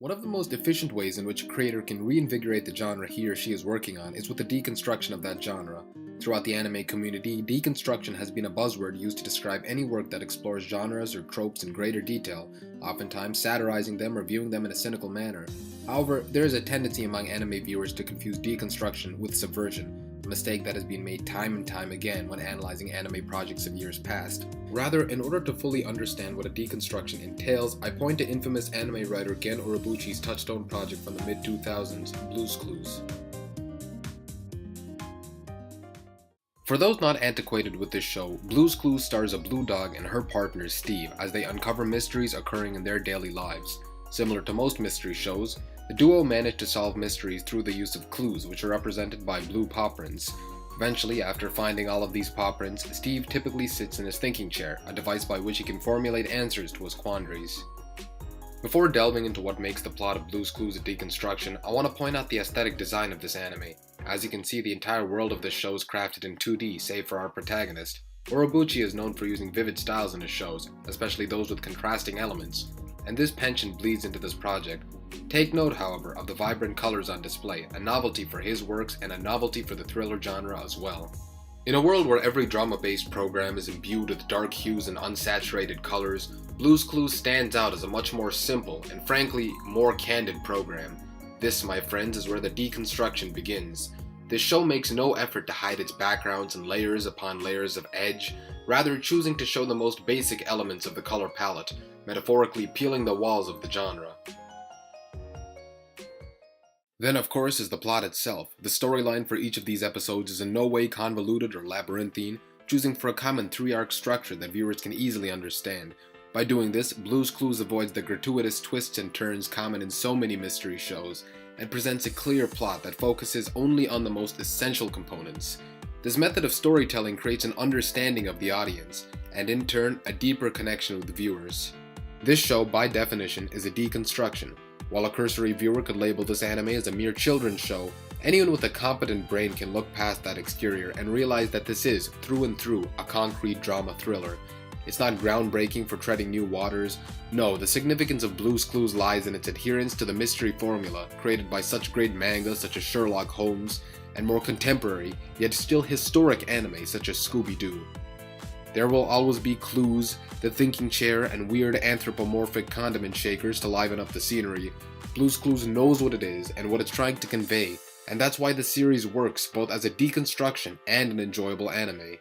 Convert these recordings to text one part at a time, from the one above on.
One of the most efficient ways in which a creator can reinvigorate the genre he or she is working on is with the deconstruction of that genre. Throughout the anime community, deconstruction has been a buzzword used to describe any work that explores genres or tropes in greater detail, oftentimes satirizing them or viewing them in a cynical manner. However, there is a tendency among anime viewers to confuse deconstruction with subversion, a mistake that has been made time and time again when analyzing anime projects of years past. Rather, in order to fully understand what a deconstruction entails, I point to infamous anime writer Gen Urobuchi's touchstone project from the mid-2000s, Blue's Clues. For those not antiquated with this show, Blue's Clues stars a blue dog and her partner Steve as they uncover mysteries occurring in their daily lives. Similar to most mystery shows, the duo manage to solve mysteries through the use of clues, which are represented by blue paw prints. Eventually, after finding all of these paw prints, Steve typically sits in his thinking chair, a device by which he can formulate answers to his quandaries. Before delving into what makes the plot of Blue's Clues a deconstruction, I want to point out the aesthetic design of this anime. As you can see, the entire world of this show is crafted in 2D, save for our protagonist. Urobuchi is known for using vivid styles in his shows, especially those with contrasting elements, and this penchant bleeds into this project. Take note, however, of the vibrant colors on display, a novelty for his works and a novelty for the thriller genre as well. In a world where every drama-based program is imbued with dark hues and unsaturated colors, Blue's Clues stands out as a much more simple and frankly more candid program. This, my friends, is where the deconstruction begins. This show makes no effort to hide its backgrounds and layers upon layers of edge, rather choosing to show the most basic elements of the color palette, metaphorically peeling the walls of the genre. Then, of course, is the plot itself. The storyline for each of these episodes is in no way convoluted or labyrinthine, choosing for a common three-arc structure that viewers can easily understand. By doing this, Blue's Clues avoids the gratuitous twists and turns common in so many mystery shows, and presents a clear plot that focuses only on the most essential components. This method of storytelling creates an understanding of the audience, and in turn, a deeper connection with the viewers. This show, by definition, is a deconstruction. While a cursory viewer could label this anime as a mere children's show, anyone with a competent brain can look past that exterior and realize that this is, through and through, a concrete drama thriller. It's not groundbreaking for treading new waters. No, the significance of Blue's Clues lies in its adherence to the mystery formula created by such great manga such as Sherlock Holmes, and more contemporary, yet still historic anime such as Scooby-Doo. There will always be clues, the thinking chair, and weird anthropomorphic condiment shakers to liven up the scenery. Blue's Clues knows what it is and what it's trying to convey, and that's why the series works both as a deconstruction and an enjoyable anime.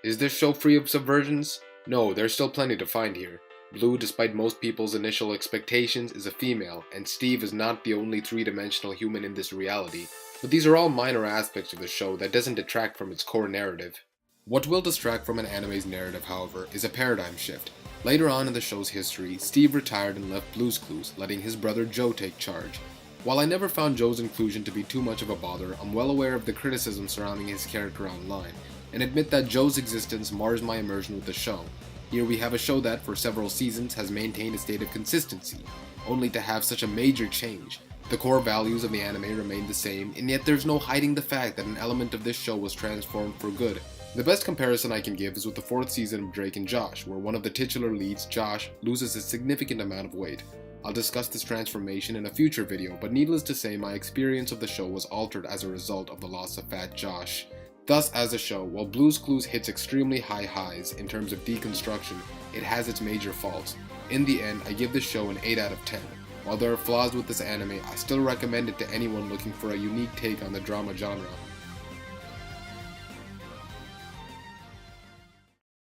Is this show free of subversions? No, there's still plenty to find here. Blue, despite most people's initial expectations, is a female, and Steve is not the only three-dimensional human in this reality, but these are all minor aspects of the show that doesn't detract from its core narrative. What will distract from an anime's narrative, however, is a paradigm shift. Later on in the show's history, Steve retired and left Blue's Clues, letting his brother Joe take charge. While I never found Joe's inclusion to be too much of a bother, I'm well aware of the criticism surrounding his character online, and admit that Joe's existence mars my immersion with the show. Here we have a show that, for several seasons, has maintained a state of consistency, only to have such a major change. The core values of the anime remain the same, and yet there's no hiding the fact that an element of this show was transformed for good. The best comparison I can give is with the 4th season of Drake and Josh, where one of the titular leads, Josh, loses a significant amount of weight. I'll discuss this transformation in a future video, but needless to say, my experience of the show was altered as a result of the loss of Fat Josh. Thus, as a show, while Blue's Clues hits extremely high highs in terms of deconstruction, it has its major faults. In the end, I give this show an 8 out of 10. While there are flaws with this anime, I still recommend it to anyone looking for a unique take on the drama genre.